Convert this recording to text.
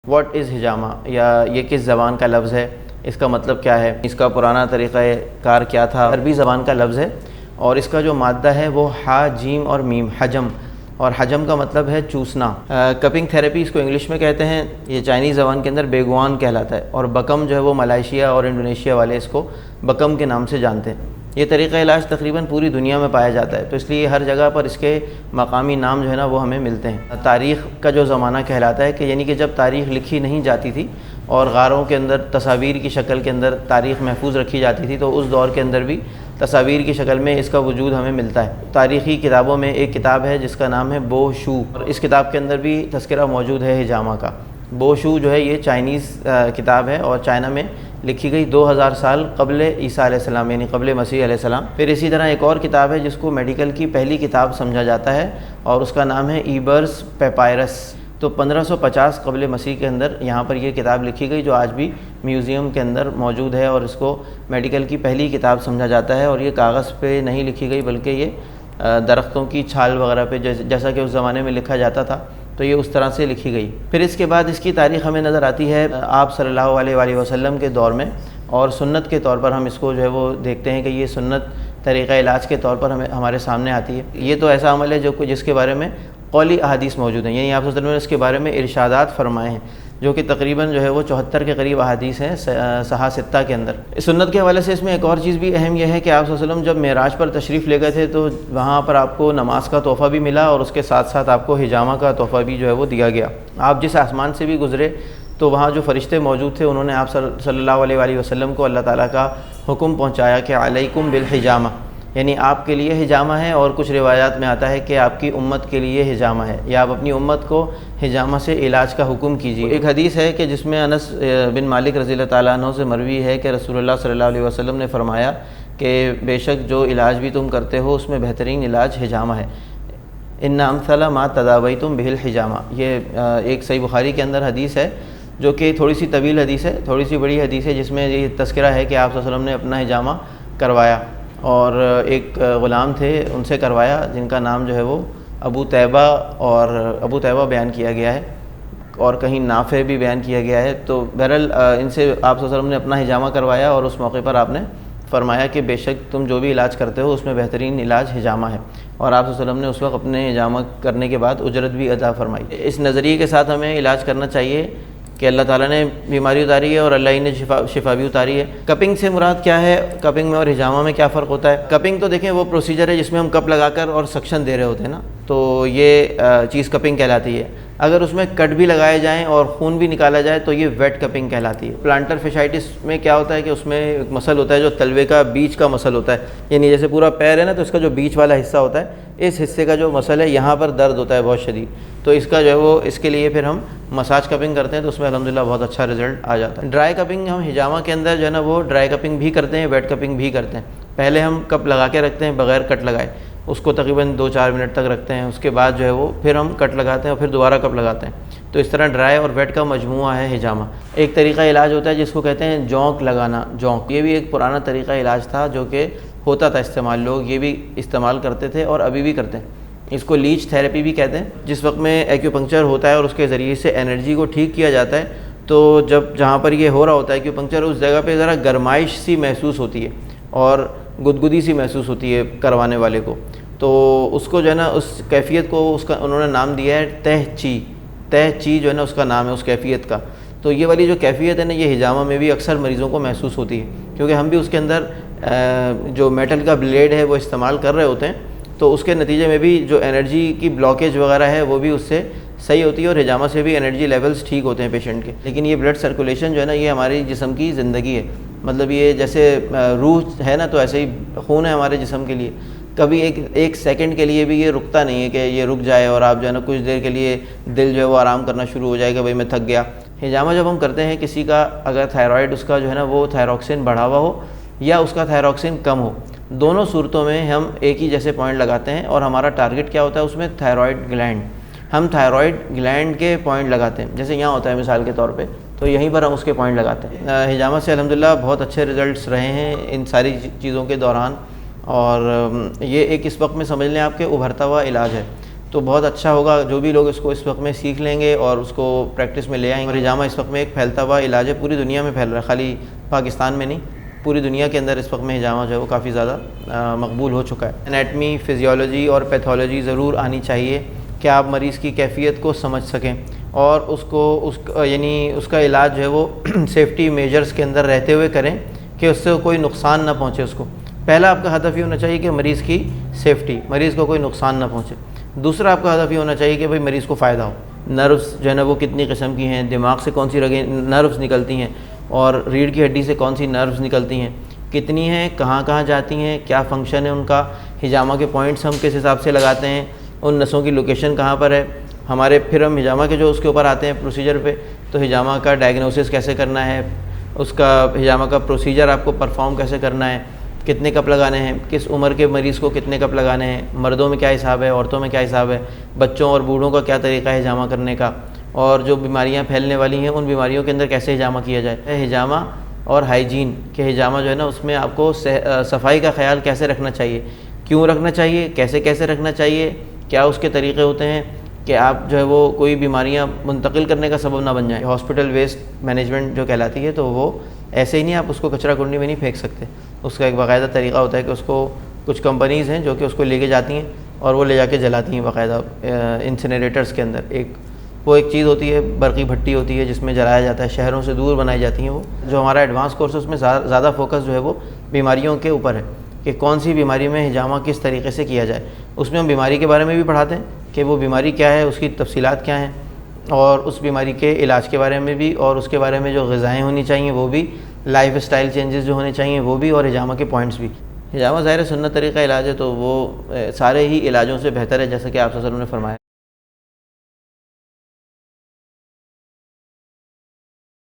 What is حجامہ، یا یہ کس زبان کا لفظ ہے، اس کا مطلب کیا ہے، اس کا پرانا طریقہ کار کیا تھا۔ عربی زبان کا لفظ ہے اور اس کا جو مادہ ہے وہ ہا جیم اور میم، حجم، اور حجم کا مطلب ہے چوسنا۔ کپنگ تھیراپی اس کو انگلش میں کہتے ہیں، یہ چائنیز زبان کے اندر بیگوان کہلاتا ہے، اور بکم جو ہے وہ ملائیشیا اور انڈونیشیا والے اس کو بکم کے نام سے جانتے ہیں۔ یہ طریقہ علاج تقریباً پوری دنیا میں پایا جاتا ہے، تو اس لیے ہر جگہ پر اس کے مقامی نام جو ہے نا وہ ہمیں ملتے ہیں۔ تاریخ کا جو زمانہ کہلاتا ہے، کہ یعنی کہ جب تاریخ لکھی نہیں جاتی تھی اور غاروں کے اندر تصاویر کی شکل کے اندر تاریخ محفوظ رکھی جاتی تھی، تو اس دور کے اندر بھی تصاویر کی شکل میں اس کا وجود ہمیں ملتا ہے۔ تاریخی کتابوں میں ایک کتاب ہے جس کا نام ہے بو شو، اور اس کتاب کے اندر بھی تذکرہ موجود ہے حجامہ کا۔ بو شو جو ہے یہ چائنیز کتاب ہے اور چائنا میں لکھی گئی 2000 سال قبل عیسیٰ علیہ السلام، یعنی قبل مسیح علیہ السلام۔ پھر اسی طرح ایک اور کتاب ہے جس کو میڈیکل کی پہلی کتاب سمجھا جاتا ہے، اور اس کا نام ہے ایبرس پیپائرس۔ تو 1550 قبل مسیح کے اندر یہاں پر یہ کتاب لکھی گئی، جو آج بھی میوزیم کے اندر موجود ہے، اور اس کو میڈیکل کی پہلی کتاب سمجھا جاتا ہے۔ اور یہ کاغذ پہ نہیں لکھی گئی، بلکہ یہ درختوں کی چھال وغیرہ پہ، جیسا کہ اس زمانے میں لکھا جاتا تھا، تو یہ اس طرح سے لکھی گئی۔ پھر اس کے بعد اس کی تاریخ ہمیں نظر آتی ہے آپ صلی اللہ علیہ وآلہ وسلم کے دور میں، اور سنت کے طور پر ہم اس کو جو ہے وہ دیکھتے ہیں کہ یہ سنت طریقہ علاج کے طور پر ہمارے سامنے آتی ہے۔ یہ تو ایسا عمل ہے جس کے بارے میں قولی احادیث موجود ہیں، یعنی آپ صلی اللہ علیہ وسلم نے اس کے بارے میں ارشادات فرمائے ہیں، جو کہ تقریباً جو ہے وہ 74 کے قریب احادیث ہیں صحاح ستہ کے اندر۔ سنت کے حوالے سے اس میں ایک اور چیز بھی اہم یہ ہے کہ آپ صلی اللہ علیہ وسلم جب معراج پر تشریف لے گئے تھے، تو وہاں پر آپ کو نماز کا تحفہ بھی ملا، اور اس کے ساتھ ساتھ آپ کو حجامہ کا تحفہ بھی جو ہے وہ دیا گیا۔ آپ جس آسمان سے بھی گزرے تو وہاں جو فرشتے موجود تھے، انہوں نے آپ صلی اللہ علیہ وآلہ وسلم کو اللہ تعالیٰ کا حکم پہنچایا کہ علیکم بالحجامہ، یعنی آپ کے لیے حجامہ ہے، اور کچھ روایات میں آتا ہے کہ آپ کی امت کے لیے حجامہ ہے، یا آپ اپنی امت کو حجامہ سے علاج کا حکم کیجیے۔ ایک حدیث ہے کہ جس میں انس بن مالک رضی اللہ تعالیٰ عنہ سے مروی ہے کہ رسول اللہ صلی اللہ علیہ وسلم نے فرمایا کہ بے شک جو علاج بھی تم کرتے ہو اس میں بہترین علاج حجامہ ہے۔ ان امثل ما تداویتم بہ الحجامہ، یہ ایک صحیح بخاری کے اندر حدیث ہے، جو کہ تھوڑی سی طویل حدیث ہے، تھوڑی سی بڑی حدیث ہے، جس میں یہ تذکرہ ہے کہ آپ صلی اللہ علیہ وسلم نے اپنا حجامہ کروایا، اور ایک غلام تھے ان سے کروایا، جن کا نام جو ہے وہ ابو طیبہ بیان کیا گیا ہے، اور کہیں نافع بھی بیان کیا گیا ہے۔ تو بہرحال ان سے آپ صلی اللہ علیہ وسلم نے اپنا حجامہ کروایا، اور اس موقع پر آپ نے فرمایا کہ بے شک تم جو بھی علاج کرتے ہو اس میں بہترین علاج حجامہ ہے، اور آپ صلی اللہ علیہ وسلم نے اس وقت اپنے حجامہ کرنے کے بعد اجرت بھی ادا فرمائی۔ اس نظریے کے ساتھ ہمیں علاج کرنا چاہیے کہ اللہ تعالیٰ نے بیماری اتاری ہے اور اللہ ہی نے شفا بھی اتاری ہے۔ کپنگ سے مراد کیا ہے، کپنگ میں اور حجامہ میں کیا فرق ہوتا ہے؟ کپنگ تو دیکھیں وہ پروسیجر ہے جس میں ہم کپ لگا کر اور سکشن دے رہے ہوتے ہیں نا، تو یہ چیز کپنگ کہلاتی ہے۔ اگر اس میں کٹ بھی لگائے جائیں اور خون بھی نکالا جائے تو یہ ویٹ کپنگ کہلاتی ہے۔ پلانٹر فیشائٹس میں کیا ہوتا ہے کہ اس میں ایک مسل ہوتا ہے جو تلوے کا بیچ کا مسل ہوتا ہے، یعنی جیسے پورا پیر ہے نا، تو اس کا جو بیچ والا حصہ ہوتا ہے، اس حصے کا جو مسل ہے یہاں پر درد ہوتا ہے بہت شدید، تو اس کا جو ہے وہ اس کے لیے پھر ہم مساج کپنگ کرتے ہیں، تو اس میں الحمدللہ بہت اچھا رزلٹ آ جاتا ہے۔ ڈرائی کپنگ ہم حجامہ کے اندر جو ہے نا وہ ڈرائی کپنگ بھی کرتے ہیں، ویٹ کپنگ بھی کرتے ہیں۔ پہلے ہم کپ لگا کے رکھتے ہیں بغیر کٹ لگائے، اس کو تقریباً 2-4 منٹ تک رکھتے ہیں، اس کے بعد جو ہے وہ پھر ہم کٹ لگاتے ہیں اور پھر دوبارہ کپ لگاتے ہیں، تو اس طرح ڈرائی اور ویٹ کا مجموعہ ہے حجامہ۔ ایک طریقہ علاج ہوتا ہے جس کو کہتے ہیں جونک لگانا، جونک، یہ بھی ایک پرانا طریقہ علاج تھا جو کہ ہوتا تھا استعمال، لوگ یہ بھی استعمال کرتے تھے اور ابھی بھی کرتے ہیں۔ اس کو لیچ تھیراپی بھی کہتے ہیں، جس وقت میں ایکیوپنکچر ہوتا ہے اور اس کے ذریعے سے انرجی کو ٹھیک کیا جاتا ہے، تو جہاں پر یہ ہو رہا ہوتا ہے ایکیوپنکچر، اس جگہ پہ ذرا گرمائش سی محسوس ہوتی ہے اور گدگدی سی محسوس ہوتی ہے کروانے والے کو، تو اس کو جو ہے نا اس کیفیت کو اس کا انہوں نے نام دیا ہے تہ چی جو ہے نا اس کا نام ہے اس کیفیت کا۔ تو یہ والی جو کیفیت ہے نا یہ حجامہ میں بھی اکثر مریضوں کو محسوس ہوتی ہے، کیونکہ ہم بھی اس کے اندر جو میٹل کا بلیڈ ہے وہ استعمال کر رہے ہوتے ہیں، تو اس کے نتیجے میں بھی جو انرجی کی بلاکیج وغیرہ ہے وہ بھی اس سے صحیح ہوتی ہے، اور حجامہ سے بھی انرجی لیولز ٹھیک ہوتے ہیں پیشنٹ کے۔ لیکن یہ بلڈ سرکولیشن جو ہے نا یہ ہماری جسم کی زندگی ہے، مطلب یہ جیسے روح ہے نا تو ایسے ہی خون ہے ہمارے جسم کے لیے، کبھی ایک سیکنڈ کے لیے بھی یہ رکتا نہیں ہے کہ یہ رک جائے اور آپ جو ہے نا کچھ دیر کے لیے دل جو ہے وہ آرام کرنا شروع ہو جائے کہ بھائی میں تھک گیا۔ حجامہ جب ہم کرتے ہیں کسی کا، اگر تھائرائڈ اس کا جو ہے نا وہ تھائروکسین بڑھا ہوا ہو یا اس کا تھائروکسین کم ہو، دونوں صورتوں میں ہم ایک ہی جیسے پوائنٹ لگاتے ہیں، اور ہمارا ٹارگٹ کیا ہوتا ہے اس میں تھائرائڈ گلینڈ، ہم تھائرائڈ گلینڈ کے پوائنٹ لگاتے ہیں، جیسے یہاں ہوتا ہے مثال کے طور پہ، تو یہیں پر ہم اس کے پوائنٹ لگاتے ہیں۔ حجامہ سے الحمدللہ بہت اچھے رزلٹس رہے ہیں ان ساری چیزوں کے دوران، اور یہ ایک اس وقت میں سمجھ لیں آپ کے ابھرتا ہوا علاج ہے۔ تو بہت اچھا ہوگا جو بھی لوگ اس کو اس وقت میں سیکھ لیں گے اور اس کو پریکٹس میں لے آئیں گے۔ اور ہجامہ اس وقت میں ایک پھیلتا ہوا علاج ہے، پوری دنیا میں پھیل رہا ہے، خالی پاکستان میں نہیں، پوری دنیا کے اندر اس وقت میں ہجامہ جو ہے وہ کافی زیادہ مقبول ہو چکا ہے۔ انیٹمی، فزیولوجی اور پیتھولوجی ضرور آنی چاہیے کہ آپ مریض کی کیفیت کو سمجھ سکیں اور اس کا علاج جو ہے وہ سیفٹی میجرز کے اندر رہتے ہوئے کریں کہ اس سے کوئی نقصان نہ پہنچے اس کو۔ پہلا آپ کا ہدف یہ ہونا چاہیے کہ مریض کی سیفٹی، مریض کو کوئی نقصان نہ پہنچے۔ دوسرا آپ کا ہدف یہ ہونا چاہیے کہ بھئی مریض کو فائدہ ہو۔ نروز جو ہے نا وہ کتنی قسم کی ہیں، دماغ سے کون سی رگیں نروز نکلتی ہیں اور ریڑھ کی ہڈی سے کون سی نروز نکلتی ہیں، کتنی ہیں، کہاں کہاں جاتی ہیں، کیا فنکشن ہے ان کا، ہجامہ کے پوائنٹس ہم کس حساب سے لگاتے ہیں، ان نسوں کی لوکیشن کہاں پر ہے ہمارے، پھر ہم ہجامہ کے جو اس کے اوپر آتے ہیں پروسیجر پہ، تو ہجامہ کا ڈائگنوسس کیسے کرنا ہے، اس کا ہجامہ کا پروسیجر آپ کو پرفارم کیسے کرنا ہے، کتنے کپ لگانے ہیں، کس عمر کے مریض کو کتنے کپ لگانے ہیں، مردوں میں کیا حساب ہے، عورتوں میں کیا حساب ہے، بچوں اور بوڑھوں کا کیا طریقہ ہے ہجامہ کرنے کا، اور جو بیماریاں پھیلنے والی ہیں ان بیماریوں کے اندر کیسے ہجامہ کیا جائے۔ ہجامہ اور ہائیجین کہ ہجامہ جو ہے نا اس میں آپ کو صفائی کا خیال کیسے رکھنا چاہیے، کیوں رکھنا چاہیے، کیسے رکھنا چاہیے، کیا اس کے طریقے ہوتے ہیں کہ آپ جو ہے وہ کوئی بیماریاں منتقل کرنے کا سبب نہ بن جائیں۔ ہاسپٹل ویسٹ مینجمنٹ جو کہلاتی ہے تو وہ ایسے ہی نہیں، آپ اس کو کچرا کنڈی میں نہیں پھینک سکتے، اس کا ایک باقاعدہ طریقہ ہوتا ہے کہ اس کو کچھ کمپنیز ہیں جو کہ اس کو لے کے جاتی ہیں اور وہ لے جا کے جلاتی ہیں باقاعدہ انسینریٹرز کے اندر۔ ایک چیز ہوتی ہے، برقی بھٹی ہوتی ہے جس میں جلایا جاتا ہے، شہروں سے دور بنائی جاتی ہیں وہ۔ جو ہمارا ایڈوانس کورس ہے اس میں زیادہ فوکس جو ہے وہ بیماریوں کے اوپر ہے کہ کون سی بیماری میں ہجامہ کس طریقے سے کیا جائے۔ اس میں ہم بیماری کے بارے میں بھی پڑھاتے ہیں کہ وہ بیماری کیا ہے، اس کی تفصیلات کیا ہیں، اور اس بیماری کے علاج کے بارے میں بھی، اور اس کے بارے میں جو غذائیں ہونی چاہیے وہ بھی، لائف اسٹائل چینجز جو ہونے چاہیے وہ بھی، اور ہجامہ کے پوائنٹس بھی۔ ہجامہ ظاہر سنت طریقہ علاج ہے تو وہ سارے ہی علاجوں سے بہتر ہے، جیسا کہ آپ صلی اللہ علیہ وسلم نے فرمایا۔